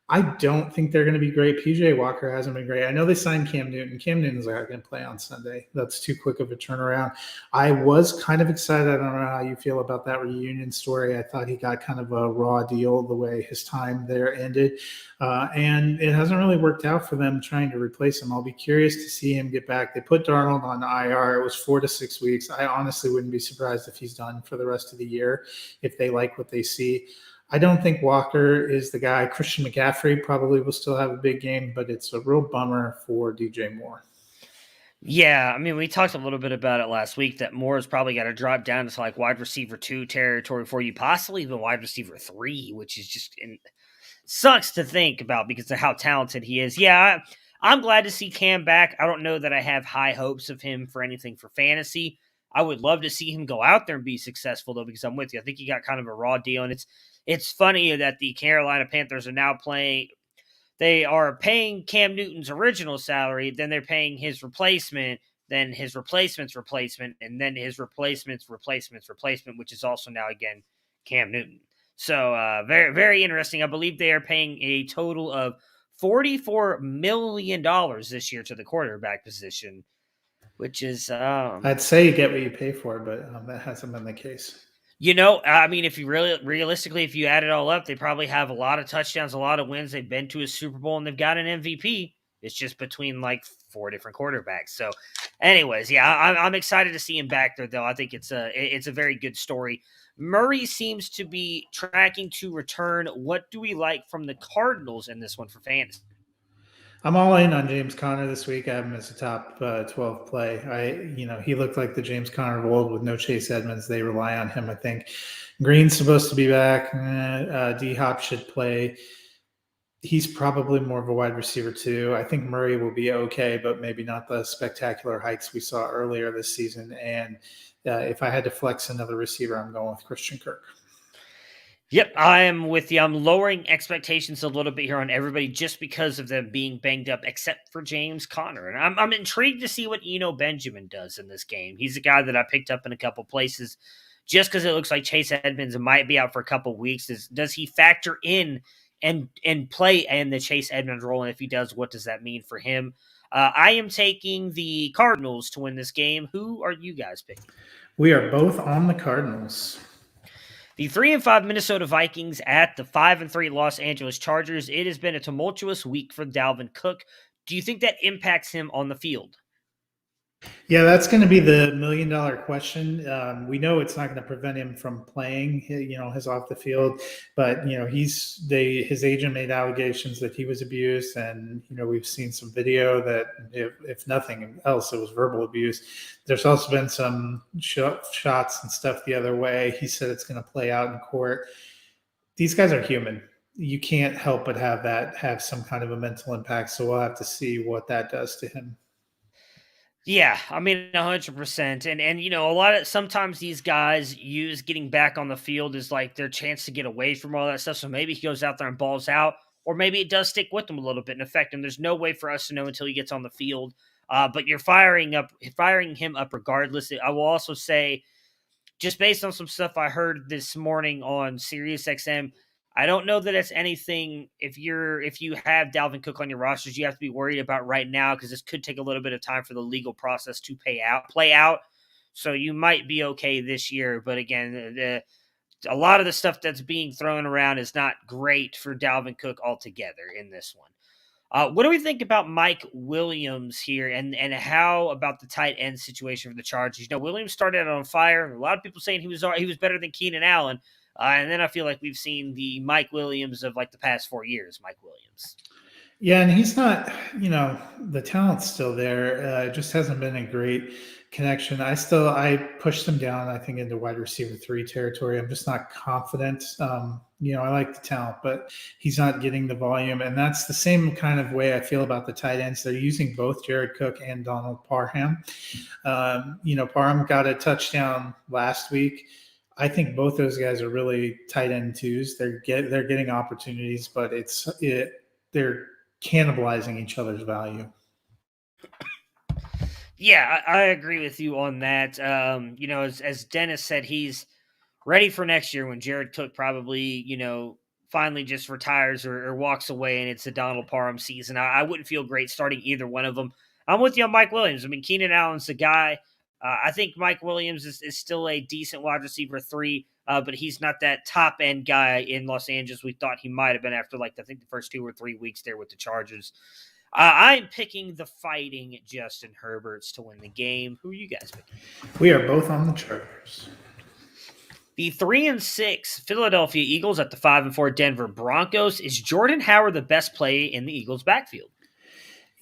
I don't think they're going to be great. PJ Walker hasn't been great. I know they signed Cam Newton. Cam Newton's not going to play on Sunday. That's too quick of a turnaround. I was kind of excited. I don't know how you feel about that reunion story. I thought he got kind of a raw deal the way his time there ended. And it hasn't really worked out for them trying to replace him. I'll be curious to see him get back. They put Darnold on IR. It was 4 to 6 weeks. I honestly wouldn't be surprised if he's done for the rest of the year if they like what they see. I don't think Walker is the guy. Christian McCaffrey probably will still have a big game, but it's a real bummer for DJ Moore. Yeah, I mean, we talked a little bit about it last week that Moore's probably got to drop down to like wide receiver 2 territory for you, possibly even wide receiver 3, which is just sucks to think about because of how talented he is. Yeah, I'm glad to see Cam back. I don't know that I have high hopes of him for anything for fantasy. I would love to see him go out there and be successful, though, because I'm with you. I think he got kind of a raw deal, and it's funny that the Carolina Panthers are now playing. They are paying Cam Newton's original salary, then they're paying his replacement, then his replacement's replacement, and then his replacement's replacement, which is also now, again, Cam Newton. So very, very interesting. I believe they are paying a total of $44 million this year to the quarterback position, which is I'd say you get what you pay for, but that hasn't been the case. I mean, if you really realistically, if you add it all up, they probably have a lot of touchdowns, a lot of wins. They've been to a Super Bowl and they've got an MVP. It's just between like 4 different quarterbacks. So, anyways, yeah, I'm excited to see him back there, though. I think it's a very good story. Murray seems to be tracking to return. What do we like from the Cardinals in this one for fantasy? I'm all in on James Conner this week. I have him as a top 12 play. He looked like the James Conner of old with no Chase Edmonds. They rely on him, I think. Green's supposed to be back. D Hop should play. He's probably more of a wide receiver too. I think Murray will be okay, but maybe not the spectacular hikes we saw earlier this season. And if I had to flex another receiver, I'm going with Christian Kirk. Yep, I am with you. I'm lowering expectations a little bit here on everybody just because of them being banged up, except for James Conner. And I'm intrigued to see what Eno Benjamin does in this game. He's a guy that I picked up in a couple places just because it looks like Chase Edmonds might be out for a couple weeks. Does he factor in and play in the Chase Edmonds role? And if he does, what does that mean for him? I am taking the Cardinals to win this game. Who are you guys picking? We are both on the Cardinals. The 3-5 Minnesota Vikings at the 5-3 Los Angeles Chargers. It has been a tumultuous week for Dalvin Cook. Do you think that impacts him on the field? Yeah, that's going to be the $1 million question. We know it's not going to prevent him from playing, his off the field, but his agent made allegations that he was abused, and we've seen some video that if nothing else, it was verbal abuse. There's also been some shots and stuff the other way. He said it's going to play out in court. These guys are human. You can't help but have some kind of a mental impact. So we'll have to see what that does to him. Yeah, I mean 100%. And sometimes these guys use getting back on the field as like their chance to get away from all that stuff. So maybe he goes out there and balls out, or maybe it does stick with him a little bit and affect him. There's no way for us to know until he gets on the field. But you're firing him up regardless. I will also say, just based on some stuff I heard this morning on SiriusXM, I don't know that it's anything. If you have Dalvin Cook on your rosters, you have to be worried about right now because this could take a little bit of time for the legal process to play out. So you might be okay this year, but again, a lot of the stuff that's being thrown around is not great for Dalvin Cook altogether in this one. What do we think about Mike Williams here, and how about the tight end situation for the Chargers? Williams started out on fire. A lot of people saying he was better than Keenan Allen, and then I feel like we've seen the Mike Williams of like the past 4 years. Mike Williams. Yeah, and he's not, the talent's still there. It just hasn't been a great connection. I pushed him down, I think, into wide receiver 3 territory. I'm just not confident. I like the talent, but he's not getting the volume. And that's the same kind of way I feel about the tight ends. They're using both Jared Cook and Donald Parham. Parham got a touchdown last week. I think both those guys are really tight end twos. They're getting opportunities, but they're cannibalizing each other's value. Yeah, I agree with you on that. As Dennis said, he's ready for next year when Jared Cook probably, finally just retires or walks away and it's a Donald Parham season. I wouldn't feel great starting either one of them. I'm with you on Mike Williams. I mean, Keenan Allen's the guy. I think Mike Williams is still a decent wide receiver 3, but he's not that top end guy in Los Angeles we thought he might have been after I think the first 2 or 3 weeks there with the Chargers. I'm picking the fighting Justin Herberts to win the game. Who are you guys picking? We are both on the Chargers. The 3-6 Philadelphia Eagles at the 5-4 Denver Broncos. Is Jordan Howard the best play in the Eagles' backfield?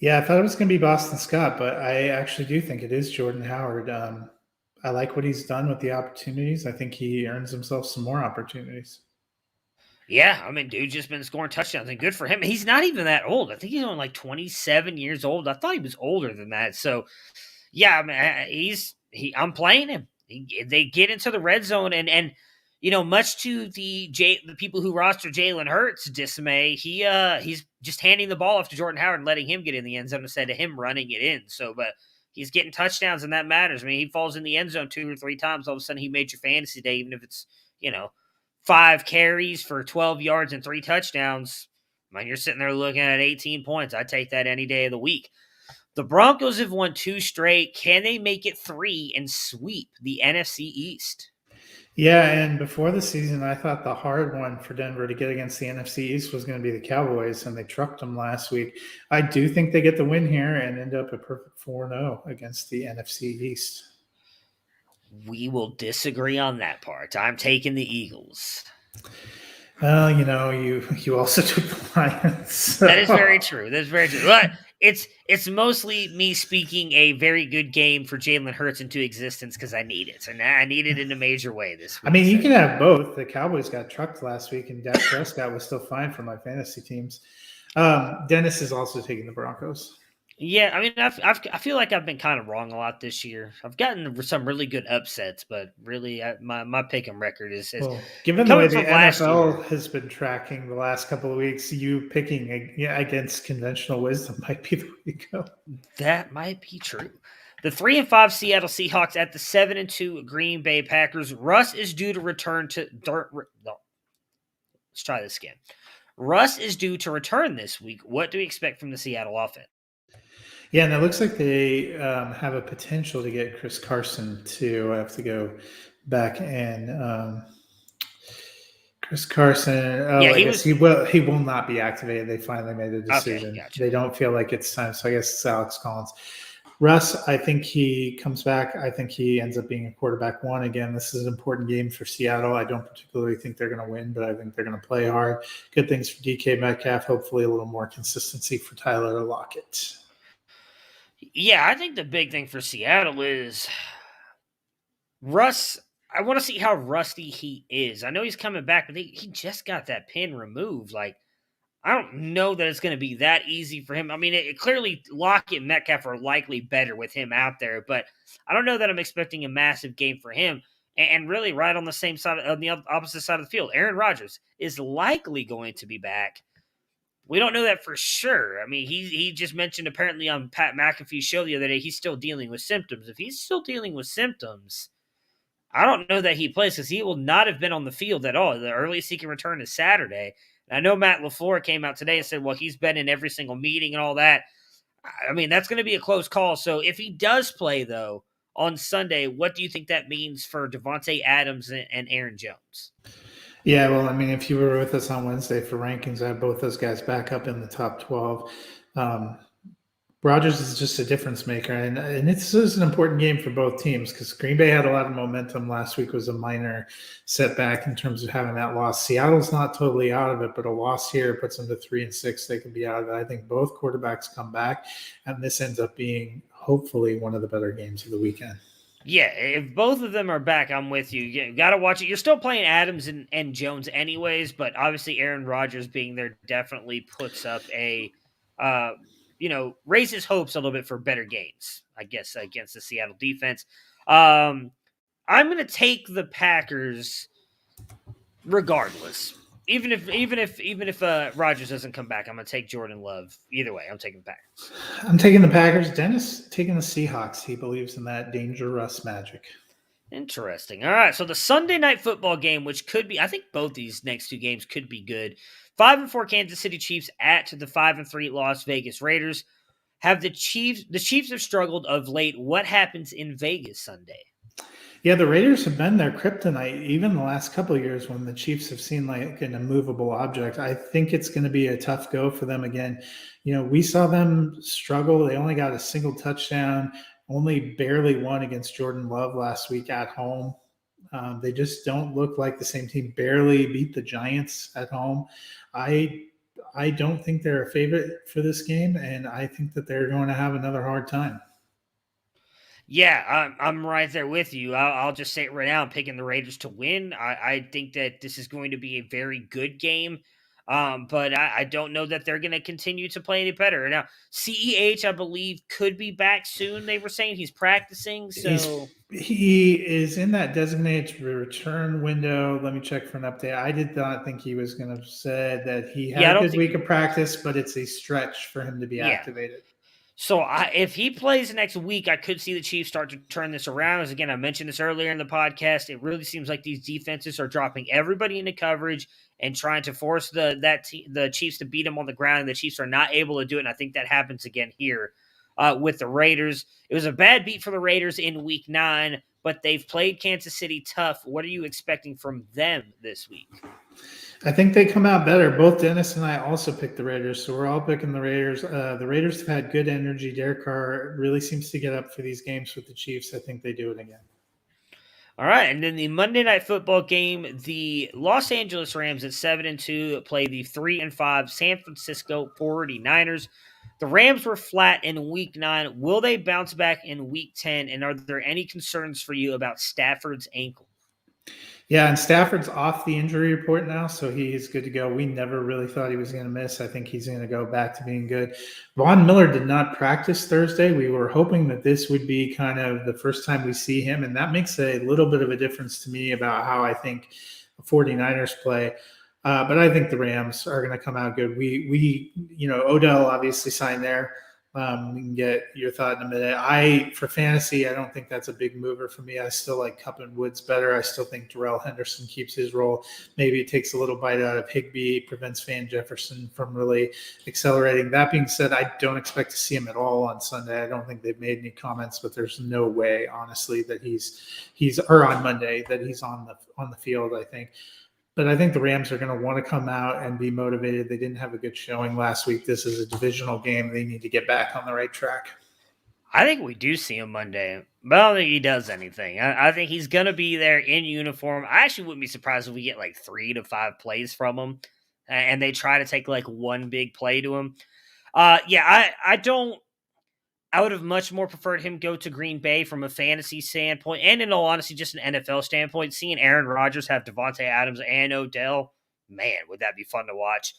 Yeah, I thought it was going to be Boston Scott, but I actually do think it is Jordan Howard. I like what he's done with the opportunities. I think he earns himself some more opportunities. Yeah, I mean, dude just been scoring touchdowns, and good for him. He's not even that old. I think he's only like 27 years old. I thought he was older than that. So, yeah, I mean, I'm playing him. They get into the red zone, and much to the people who roster Jalen Hurts' dismay, he's just handing the ball off to Jordan Howard and letting him get in the end zone instead of him running it in. So, but he's getting touchdowns, and that matters. I mean, he falls in the end zone 2 or 3 times. All of a sudden, he made your fantasy day, even if it's 5 carries for 12 yards and 3 touchdowns. I mean, you're sitting there looking at 18 points. I'd take that any day of the week. The Broncos have won 2 straight. Can they make it 3 and sweep the NFC East? Yeah, and before the season, I thought the hard one for Denver to get against the NFC East was going to be the Cowboys, and they trucked them last week. I do think they get the win here and end up a perfect 4-0 against the NFC East. We will disagree on that part. I'm taking the Eagles. Well, you also took the Lions. So. That is very true. That's very true. But it's mostly me speaking a very good game for Jalen Hurts into existence because I need it, and I need it in a major way this week. I mean, you can have both. The Cowboys got trucked last week, and Dak Prescott was still fine for my fantasy teams. Dennis is also taking the Broncos. Yeah, I mean, I feel like I've been kind of wrong a lot this year. I've gotten some really good upsets, but really, my pick'em record is given the way coming the from last NFL year. has been tracking the last couple of weeks, you picking against conventional wisdom might be the way to go. That might be true. The 3-5 Seattle Seahawks at the 7-2 Green Bay Packers. Russ is due to return to no, let's try this again. Russ is due to return this week. What do we expect from the Seattle offense? Yeah, and it looks like they have a potential to get Chris Carson too. I have to go back and Chris Carson. Oh, Yeah, I guess he will not be activated. They finally made a decision. Okay, gotcha. They don't feel like it's time. So I guess it's Alex Collins. Russ, I think he comes back. I think he ends up being a quarterback one. Again, this is an important game for Seattle. I don't particularly think they're going to win, but I think they're going to play hard. Good things for DK Metcalf. Hopefully a little more consistency for Tyler Lockett. Yeah, I think the big thing for Seattle is Russ. I want to see how rusty he is. I know he's coming back, but he just got that pin removed. Like, I don't know that it's going to be that easy for him. I mean, clearly Lockett and Metcalf are likely better with him out there, but I don't know that I'm expecting a massive game for him. And really, right on the same side, on the opposite side of the field, Aaron Rodgers is likely going to be back. We don't know that for sure. I mean, he just mentioned apparently on Pat McAfee's show the other day he's still dealing with symptoms. If he's still dealing with symptoms, I don't know that he plays because he will not have been on the field at all. The earliest he can return is Saturday. And I know Matt LaFleur came out today and said, well, he's been in every single meeting and all that. I mean, that's going to be a close call. So if he does play, though, on Sunday, what do you think that means for Devontae Adams and Aaron Jones? Yeah, well, I mean, if you were with us on Wednesday for rankings, I have both those guys back up in the top 12. Rodgers is just a difference maker, and this is an important game for both teams because Green Bay had a lot of momentum last week. Was a minor setback in terms of having that loss. Seattle's not totally out of it, but a loss here puts them to 3-6. They could be out of it. I think both quarterbacks come back, and this ends up being hopefully one of the better games of the weekend. Yeah, if both of them are back, I'm with you. You got to watch it. You're still playing Adams and Jones anyways, but obviously Aaron Rodgers being there definitely puts up a raises hopes a little bit for better games, I guess, against the Seattle defense. I'm going to take the Packers regardless. Even if Rodgers doesn't come back, I'm going to take Jordan Love. Either way, I'm taking the Packers. I'm taking the Packers. Dennis taking the Seahawks. He believes in that dangerous magic. Interesting. All right, so the Sunday night football game, which could be, I think both these next two games could be good. 5-4 Kansas City Chiefs at the 5-3 Las Vegas Raiders. The Chiefs have struggled of late. What happens in Vegas Sunday? Yeah, the Raiders have been their kryptonite even the last couple of years when the Chiefs have seemed like an immovable object. I think it's going to be a tough go for them again. We saw them struggle. They only got a single touchdown, only barely won against Jordan Love last week at home. They just don't look like the same team. Barely beat the Giants at home. I don't think they're a favorite for this game, and I think that they're going to have another hard time. Yeah, I'm right there with you. I'll just say it right now. I'm picking the Raiders to win. I think that this is going to be a very good game, but I don't know that they're going to continue to play any better. Now, CEH, I believe, could be back soon. They were saying he's practicing. So he is in that designated return window. Let me check for an update. I did not think he was going to say that he had a good week of practice, but it's a stretch for him to be activated. So if he plays next week, I could see the Chiefs start to turn this around. As again, I mentioned this earlier in the podcast. It really seems like these defenses are dropping everybody into coverage and trying to force the Chiefs to beat them on the ground. And the Chiefs are not able to do it. And I think that happens again here with the Raiders. It was a bad beat for the Raiders in Week 9, but they've played Kansas City tough. What are you expecting from them this week? I think they come out better. Both Dennis and I also picked the Raiders, so we're all picking the Raiders. The Raiders have had good energy. Derek Carr really seems to get up for these games with the Chiefs. I think they do it again. All right, and then the Monday Night Football game, the Los Angeles Rams at 7-2 play the 3-5 San Francisco 49ers. The Rams were flat in Week 9. Will they bounce back in Week 10? And are there any concerns for you about Stafford's ankle? Yeah, and Stafford's off the injury report now, so he's good to go. We never really thought he was going to miss. I think he's going to go back to being good. Von Miller did not practice Thursday. We were hoping that this would be kind of the first time we see him, and that makes a little bit of a difference to me about how I think the 49ers play. But I think the Rams are going to come out good. Odell obviously signed there. We can get your thought in a minute. For fantasy, I don't think that's a big mover for me. I still like Kupp and Woods better. I still think Darrell Henderson keeps his role. Maybe it takes a little bite out of Higbee, prevents Van Jefferson from really accelerating. That being said, I don't expect to see him at all on Sunday. I don't think they've made any comments, but there's no way, honestly, that he's on Monday that he's on the field, I think. But I think the Rams are going to want to come out and be motivated. They didn't have a good showing last week. This is a divisional game. They need to get back on the right track. I think we do see him Monday, but I don't think he does anything. I think he's going to be there in uniform. I actually wouldn't be surprised if we get like 3 to 5 plays from him, and they try to take like one big play to him. I don't. I would have much more preferred him go to Green Bay from a fantasy standpoint, and in all honesty, just an NFL standpoint. Seeing Aaron Rodgers have Devontae Adams and Odell, man, would that be fun to watch.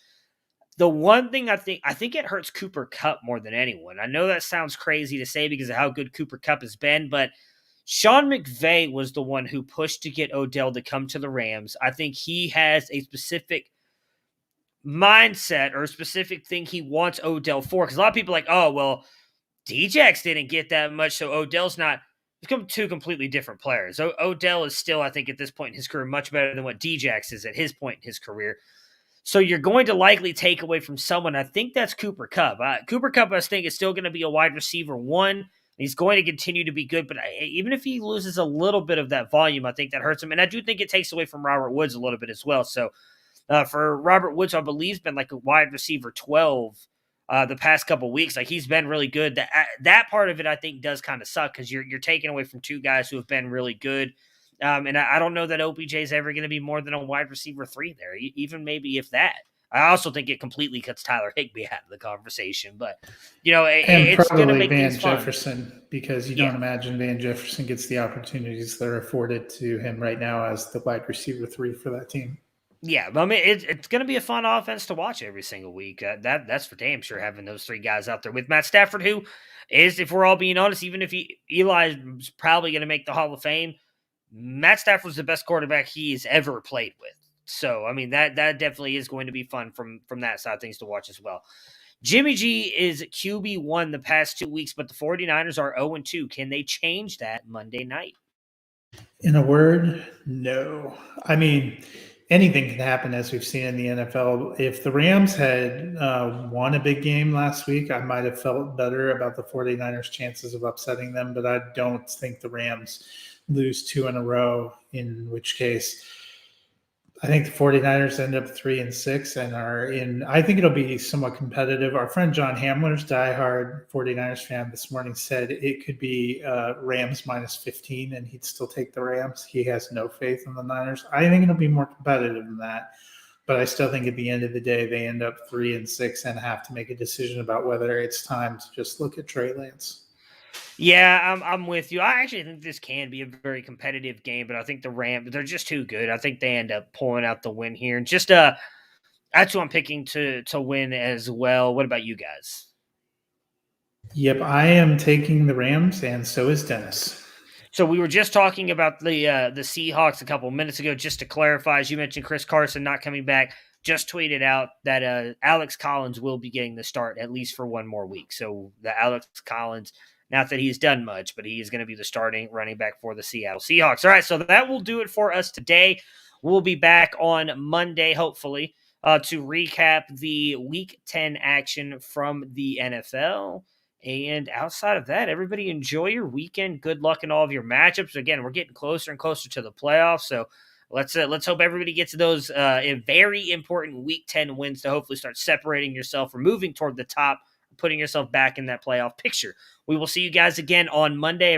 The one thing I think it hurts Cooper Kupp more than anyone. I know that sounds crazy to say because of how good Cooper Kupp has been, but Sean McVay was the one who pushed to get Odell to come to the Rams. I think he has a specific mindset or a specific thing he wants Odell for. Because a lot of people are like, oh, well, Djax didn't get that much, so Odell's not. Become two completely different players. Odell is still, I think, at this point in his career, much better than what Djax is at his point in his career. So you're going to likely take away from someone. I think that's Cooper Kupp. Cooper Kupp, I think, is still going to be a wide receiver one. He's going to continue to be good, but even if he loses a little bit of that volume, I think that hurts him. And I do think it takes away from Robert Woods a little bit as well. So for Robert Woods, I believe, has been like a wide receiver 12 the past couple of weeks. Like, he's been really good. That part of it, I think, does kind of suck because you're taking away from two guys who have been really good. And I don't know that OBJ is ever going to be more than a wide receiver 3 there, even maybe if that. I also think it completely cuts Tyler Higbee out of the conversation. But, it's going to make Van things fun. Jefferson, because you don't imagine Van Jefferson gets the opportunities that are afforded to him right now as the wide receiver 3 for that team. Yeah, but I mean, it's going to be a fun offense to watch every single week. That's for damn sure, having those 3 guys out there with Matt Stafford, who is, if we're all being honest, even if Eli's probably going to make the Hall of Fame, Matt Stafford's the best quarterback he's ever played with. So, I mean, that definitely is going to be fun from that side of things to watch as well. Jimmy G is QB1 the past 2 weeks, but the 49ers are 0-2. Can they change that Monday night? In a word, no. I mean, anything can happen, as we've seen in the NFL. If the Rams had won a big game last week, I might have felt better about the 49ers' chances of upsetting them, but I don't think the Rams lose 2 in a row, in which case I think the 49ers end up 3-6 and are in. I think it'll be somewhat competitive. Our friend John Hamler's diehard 49ers fan this morning said it could be Rams -15 and he'd still take the Rams. He has no faith in the Niners. I think it'll be more competitive than that. But I still think at the end of the day, they end up 3-6 and have to make a decision about whether it's time to just look at Trey Lance. Yeah, I'm with you. I actually think this can be a very competitive game, but I think the Rams, they're just too good. I think they end up pulling out the win here. And just that's who I'm picking to win as well. What about you guys? Yep, I am taking the Rams, and so is Dennis. So we were just talking about the Seahawks a couple minutes ago. Just to clarify, as you mentioned, Chris Carson not coming back, just tweeted out that Alex Collins will be getting the start at least for one more week. So the Alex Collins, not that he's done much, but he is going to be the starting running back for the Seattle Seahawks. All right, so that will do it for us today. We'll be back on Monday, hopefully, to recap the Week 10 action from the NFL. And outside of that, everybody enjoy your weekend. Good luck in all of your matchups. Again, we're getting closer and closer to the playoffs, so let's hope everybody gets those very important Week 10 wins to hopefully start separating yourself or moving toward the top, putting yourself back in that playoff picture. We will see you guys again on Monday.